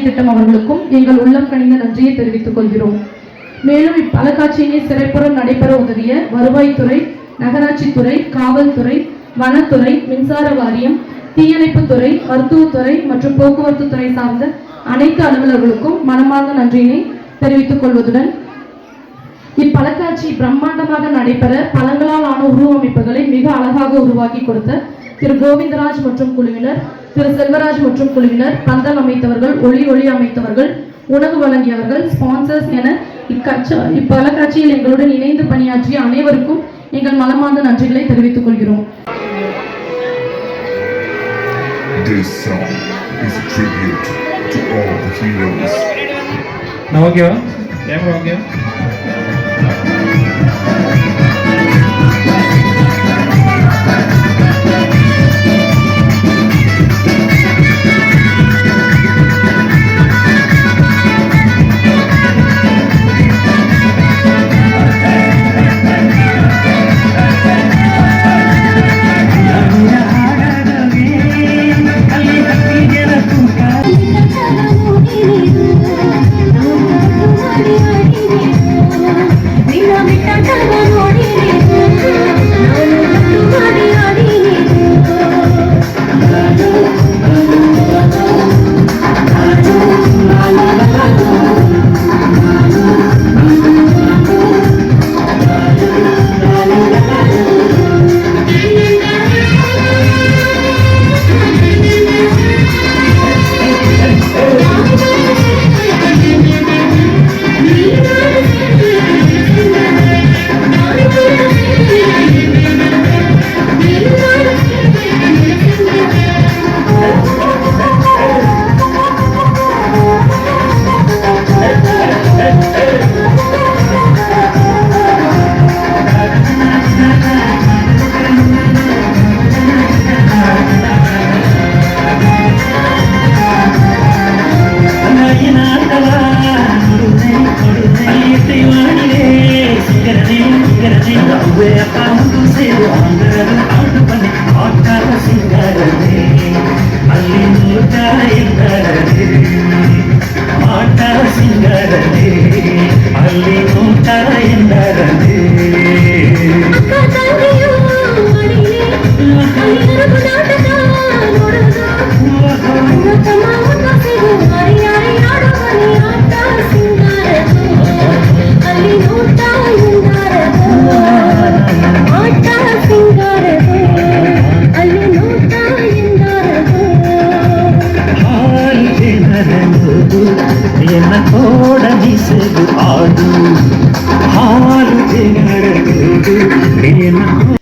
திட்டம் அவர்களுக்கும் எங்கள் உள்ளம் கனிந்த நன்றியை தெரிவித்துக் கொள்கிறோம். மேலும் இப்பலக்காட்சியினை சிறப்புற நடைபெற உதவிய வருவாய்த்துறை, நகராட்சித்துறை, காவல்துறை, வனத்துறை, மின்சார வாரியம், தீயணைப்புத்துறை, மருத்துவத்துறை மற்றும் போக்குவரத்து துறை சார்ந்த அனைத்து அலுவலர்களுக்கும் மனமார்ந்த நன்றியினை தெரிவித்துக் கொள்வதுடன் இப்பலக்காட்சி பிரம்மாண்டமாக நடைபெற பழங்களால் ஆன உருவமைப்புகளை மிக அழகாக உருவாக்கி கொடுத்த திரு கோவிந்தராஜ் மற்றும் குழுவினர், திரு செல்வராஜ் மற்றும் குழுவினர், பந்தல் அமைத்தவர்கள், ஒளி அமைத்தவர்கள், உணவு வழங்கியவர்கள், ஸ்பான்சர்ஸ் என இப்பலக்காட்சியில் எங்களுடன் இணைந்து பணியாற்றிய அனைவருக்கும் எங்கள் மனமார்ந்த நன்றிகளை தெரிவித்துக் கொள்கிறோம். This song is a tribute to all the heroes. Now okay, camera okay.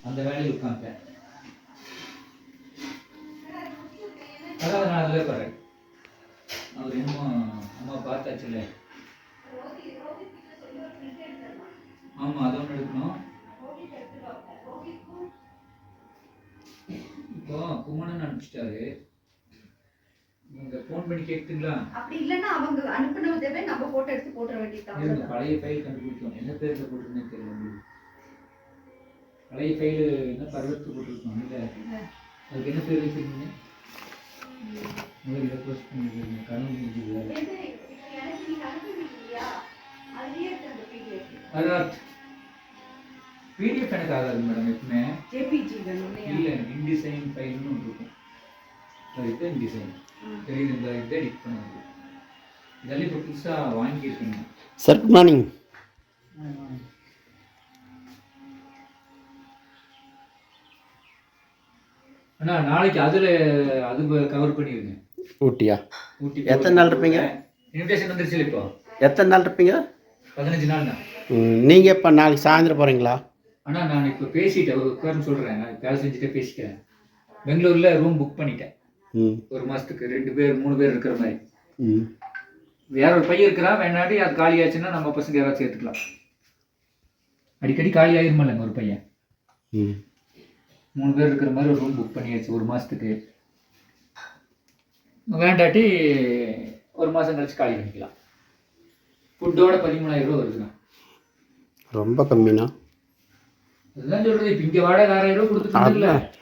அந்த வேலையில் உட்காந்துட்டேன். அதாவது நான் அதில் போகிறேன். அவர் இன்னும் அம்மா பார்த்தாச்சுல்ல. ஆமாம், அதை ஒன்று எடுக்கணும். இப்போ குமணன் அனுப்பிச்சிட்டாரு. நீங்க ஃபோன் பண்ணி கேட்குறீங்களா? அப்படி இல்லைன்னா அவங்க அனுப்புனதவே நம்ம போட்டோ எடுத்து போட்டுற வேண்டியது. பழைய ஃபைல் கண்டுபிடிக்கணும். என்ன பேர்ல போட்டுருந்தேன்னு தெரியல. பழைய ஃபைலு என்ன பருவத்துக்கு போட்டிருக்கோம் இல்லை, அதுக்கு என்ன பேர் வச்சுருக்கீங்க? முதல்ல க்ளோஸ் பண்ணிருக்கீங்க. கனவு முடிஞ்சது. அதான் பிடிஎஃப் எனக்கு ஆகாது மேடம். எப்பவுமே இல்லை, இன்டிசைன் ஃபைல்னு ஒன்று இருக்கும். அது இன்டிசைன் தெரியுது. இந்த இதை எடிட் பண்ணுறது இதெல்லாம் இப்போ புதுசாக வாங்கியிருக்கீங்க. Sir good morning. அண்ணா நாளைக்கு அதில் அது கவர் பண்ணிடுங்க. ஊட்டியா? ஊட்டி எத்தனை நாள் இருப்பீங்க? இன்விடேஷன் வந்துருச்சு. இப்போ எத்தனை நாள் இருப்பீங்க? 15 நாள்ண்ணா. நீங்கள் இப்போ நாளைக்கு சாயந்தரம் போகிறீங்களா? அண்ணா நான் இப்போ பேசிட்டேன், உட்கார்ந்து சொல்கிறேன். நான் வேலை செஞ்சுட்டே பேசிக்கிறேன். பெங்களூரில் ரூம் புக் பண்ணிட்டேன். ஒரு மாதத்துக்கு 2 பேர் 3 பேர் இருக்கிற மாதிரி. வேற ஒரு பையன் இருக்கிறான். வேணாட்டி அது காலி ஆச்சுன்னா நம்ம பசங்க யாராவது சேர்த்துக்கலாம். அடிக்கடி காலி ஆயிருமில்லங்க ஒரு பையன். 3 பேர் இருக்கிற மாதிரி ஒரு ரூம் புக் பண்ணியாச்சு ஒரு மாதத்துக்கு. வேண்டாட்டி ஒரு மாதம் கழிச்சு காலி பண்ணிக்கலாம். ஃபுட்டோட 13,000 ரூபா வருதுண்ணா. ரொம்ப கம்மிண்ணா. அதுதான் சொல்கிறது. இப்போ இங்கே வாடகை 6,000 ரூபா கொடுத்துட்டு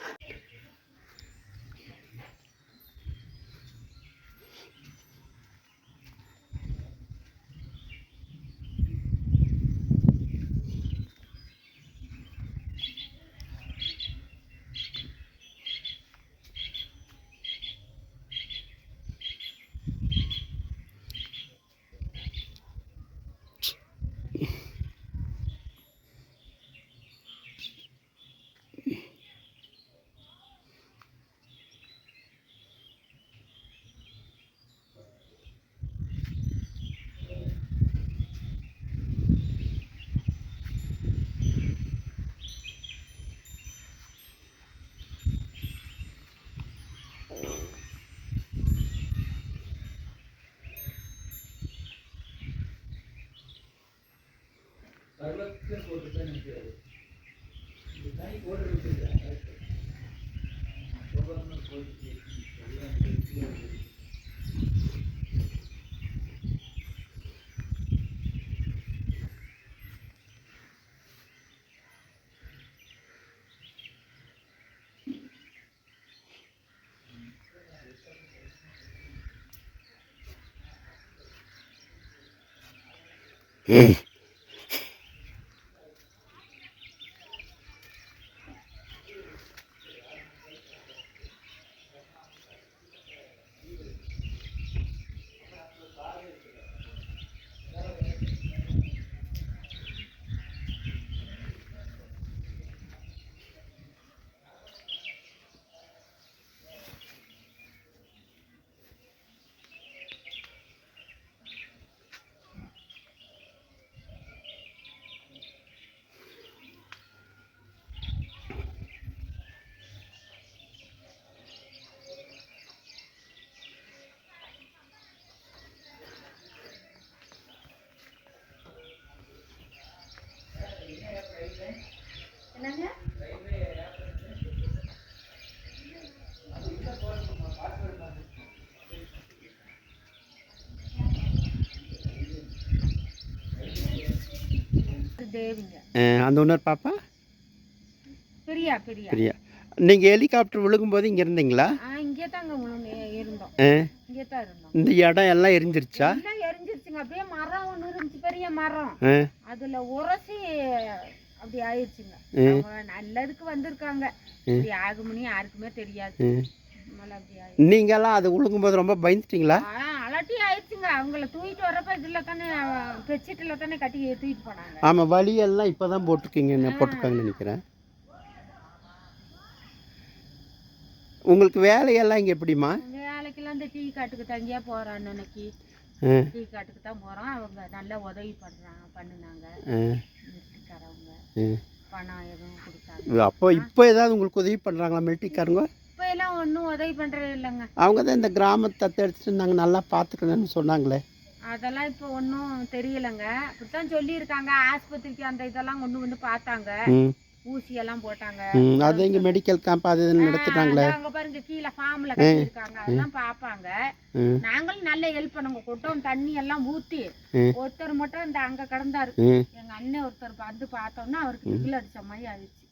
என்னங்க தேவிங்க அந்த இன்னொரு பாப்பா பிரியா பிரியா பிரியா. நீங்கள் ஹெலிகாப்டர் விழுகும்போது இங்கே இருந்தீங்களா? இங்கே தாங்க இருந்தோம். இங்கே தான் இருந்தோம். இந்த இடம் எல்லாம் எரிஞ்சிருச்சா? எல்லாம் எரிஞ்சிருச்சுங்க. அப்படியே மரம் ஒன்று இருந்துச்சு, பெரிய மரம். அதில் உரசி அப்படி ஆயிடுச்சுங்க. அவங்க நல்லதுக்கு வந்திருக்காங்க. இப்படி ஆகும்னு யாருக்குமே தெரியாது. நீங்கெல்லாம் அது விழுகும்போது ரொம்ப பயந்துட்டீங்களா? அலட்டி ஆயிடுச்சுங்க. அவங்கள தூக்கிட்டு வரப்ப இதில் தானே பெட்ஷீட்டில் தானே கட்டி தூக்கிட்டு போனாங்க. ஆமாம், வழியெல்லாம் இப்போ தான் போட்டிருக்காங்கன்னு நினைக்கிறேன். உங்களுக்கு வேலையெல்லாம் இங்கே எப்படிமா? வேலைக்கெல்லாம் இந்த டீ காட்டுக்கு தங்கியா போகிறோம். அன்னைக்கு டீ காட்டுக்கு தான் போகிறோம். அவங்க நல்லா உதவி பண்ணுனாங்க. மிலிட்ரிக்காரவங்க பணம் எதுவும் கொடுத்தாங்க. அப்போ இப்போ ஏதாவது உங்களுக்கு உதவி பண்ணுறாங்களா மிலிட்ரிக்காரங்க? இப்போ எல்லாம் ஒன்றும் உதவி பண்ணுறது இல்லைங்க. அவங்க தான் இந்த கிராமத்தை தத்தெடுத்துட்டு நாங்கள் நல்லா பார்த்துக்கணும்னு சொன்னாங்களே. அதெல்லாம் இப்போ ஒன்றும் தெரியலைங்க. அப்படித்தான் சொல்லியிருக்காங்க. ஆஸ்பத்திரிக்கு அந்த இதெல்லாம் கொண்டு வந்து பார்த்தாங்க. ஊசியெல்லாம் போட்டாங்க. அது இங்கே மெடிக்கல் கேம்ப் அது நடத்துட்டாங்களே. அவங்க பாருங்க கீழே ஃபார்ம்ல கட்டியிருக்காங்க. அதெல்லாம் பார்ப்பாங்க. நாங்களும் நல்ல ஹெல்ப் பண்ணுங்க. கொட்டம் தண்ணி எல்லாம் ஊற்றி ஒருத்தர் மட்டும் இந்த அங்கே கிடந்தாரு. எங்க அண்ணன் ஒருத்தர் வந்து பார்த்தோம்னா அவருக்கு திகில் அடிச்ச மாதிரி ஆயிடுச்சு.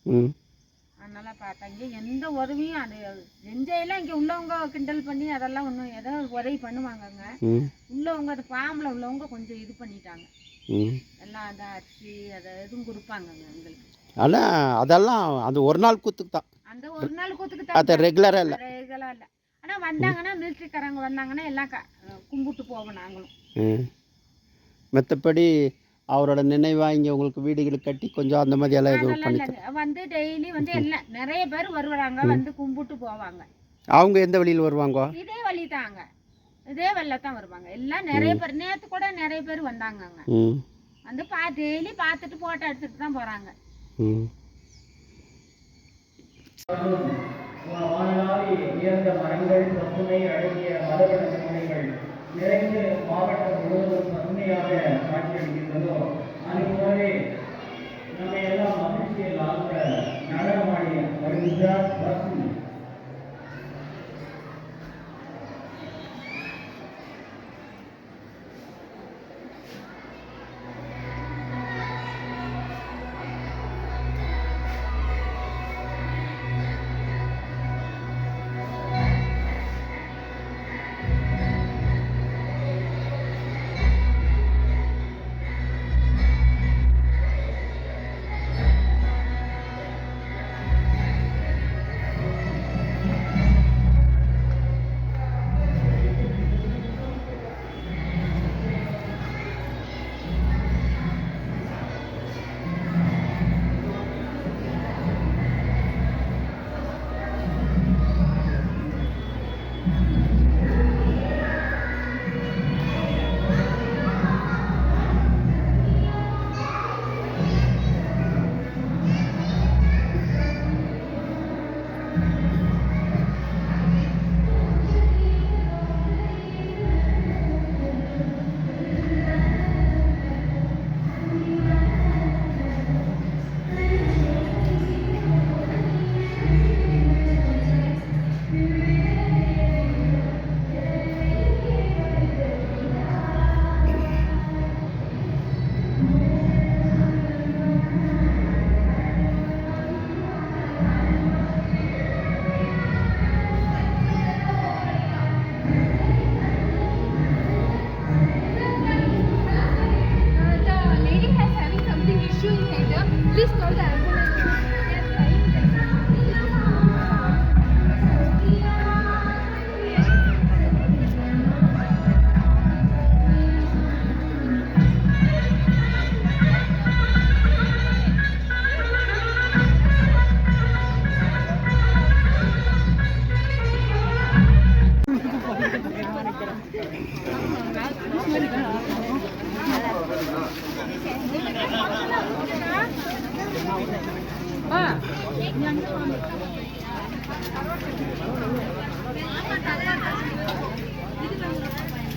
அதனால பார்த்தாங்க. எந்த உதவியும் அது செஞ்சையெல்லாம் இங்கே உள்ளவங்க கிண்டல் பண்ணி அதெல்லாம் ஒன்றும் ஏதோ உதவி பண்ணுவாங்கங்க. உள்ளவங்க அது ஃபார்ம்ல உள்ளவங்க கொஞ்சம் இது பண்ணிட்டாங்க. எல்லாம் அந்த அரிசி அதை எதுவும் கொடுப்பாங்கங்க எங்களுக்கு. ஆனால் அதெல்லாம் அந்த ஒரு நாள் கூத்துக்கு தான். அந்த ஒரு நாள் கூத்துக்கு தான். அது ரெகுலராக இல்லை. ரெகுலராக இல்லை. ஆனால் வந்தாங்கன்னா மிலிட்ரிக்காரங்க வந்தாங்கன்னா எல்லாம் கும்பிட்டு போவோம் நாங்களும். மற்றபடி அவரோட நினைவாக இங்கே உங்களுக்கு வீடுகள் கட்டி கொஞ்சம் அந்த மாதிரி எல்லாம் எதுவும் பண்ணி வந்து டெய்லி வந்து எல்லாம் நிறைய பேர் வருவாங்க. வந்து கும்பிட்டு போவாங்க. அவங்க எந்த வழியில் வருவாங்க? இதே வழி தாங்க. இதே வழியில தான் வருவாங்க. எல்லாம் நிறைய பேர். நேற்று கூட நிறைய பேர் வந்தாங்கங்க. வந்து டெய்லி பார்த்துட்டு போட்டோ எடுத்துட்டு தான் போகிறாங்க. உயர்ந்த மரங்கள், பசுமை அடங்கிய மரவள சூழ்நிலைகள் நிறைந்து மாவட்டம் முழுவதும் பசுமையாக காட்சியளிக்கின்றதோ அதுபோலவே நம்ம எல்லாம் மகிழ்ச்சியில் ஆழ்ந்த நடனமாடி வருகின்றார் பசு.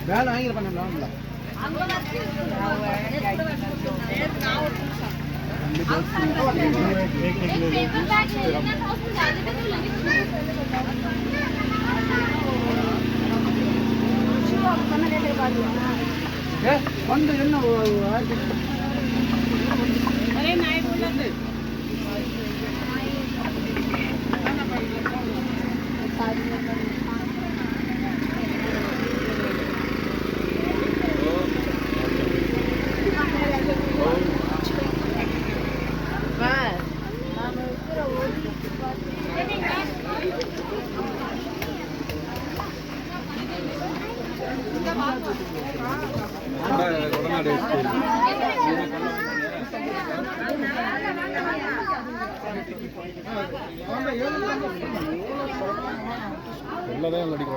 வேலை வாங்கி பண்ணலாம் வந்து என்ன ಎಲ್ಲದೇ ಅಡಿಗೆ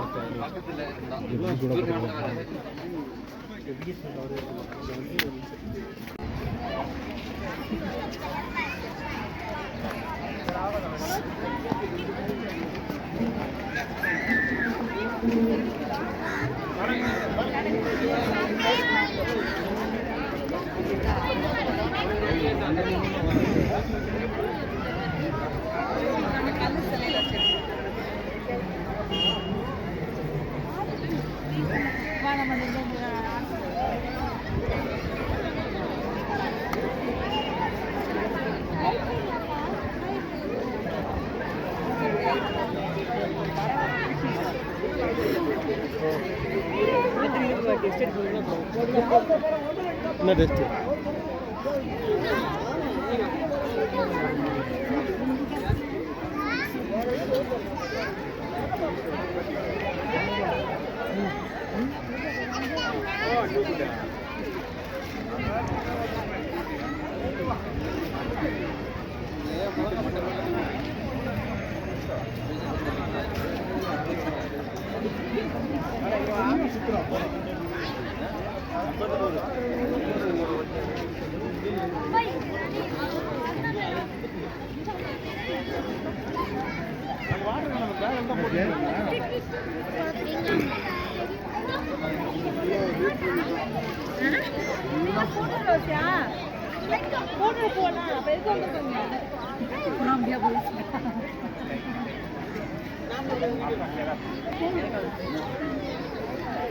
என்ன டெஸ்ட்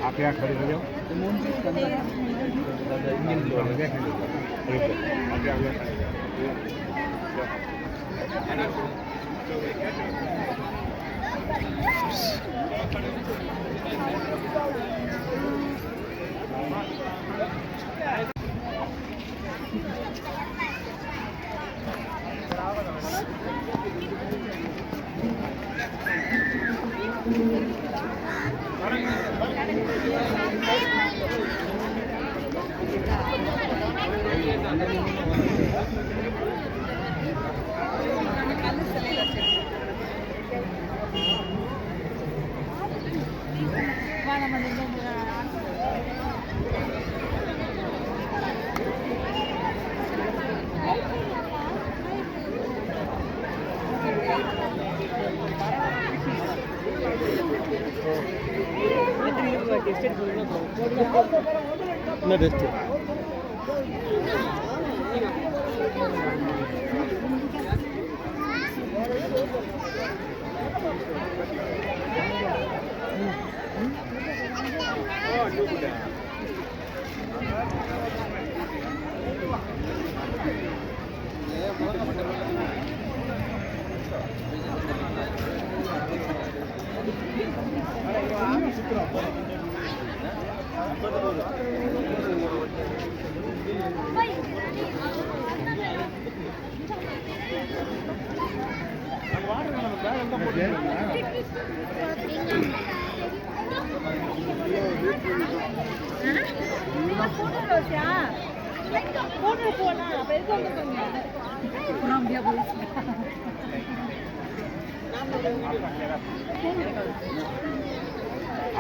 आप यहाँ खड़े हो जाओ என்ன டெஸ்ட்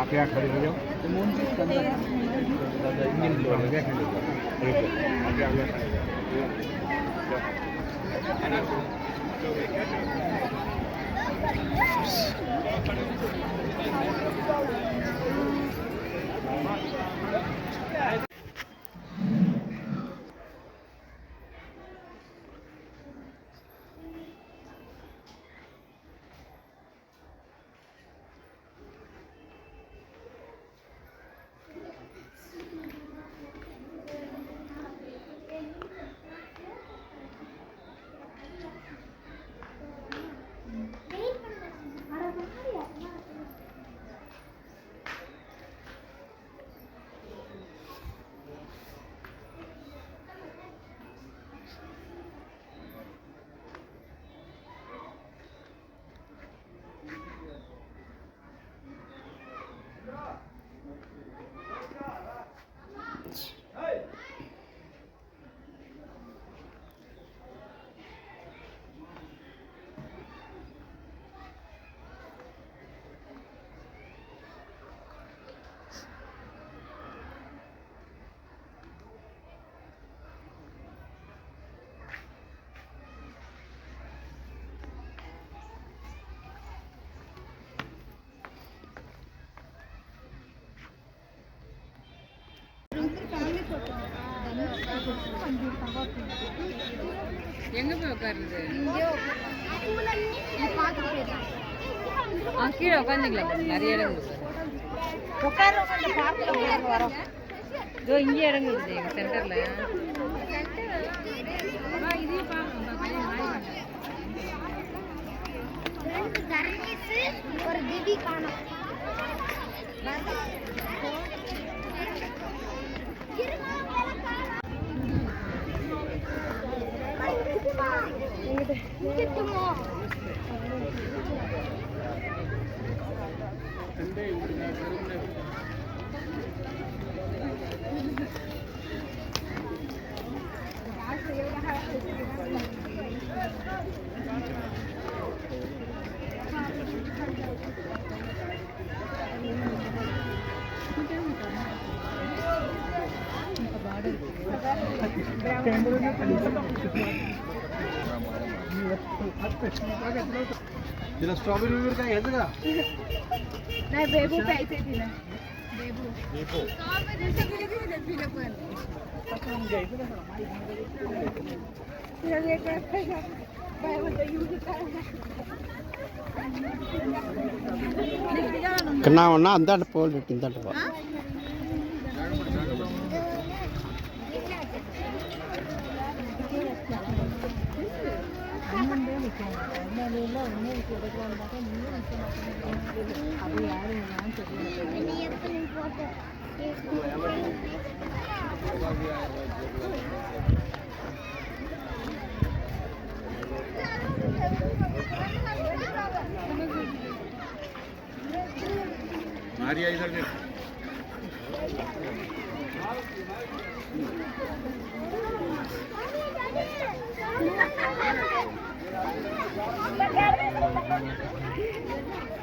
आप यहाँ खड़े हो जाओ इंजन எங்க போய் உட்காருது? கீழே உட்காந்துக்கலாம், நிறைய இடம் வரோம். இதோ இங்கே இடம் இருக்குது எங்க சென்டர்ல. ஒரு திவி காணோம். तिला स्ट्रॉबेरी वगैरे काय घ्यायचं का? नाही बेबू प्यायचे तिला. बेबू கண்ணா ஒன்றா அந்தாண்ட போல் விட்டு இந்தாண்ட போ. मारिया इधर देख Thank you.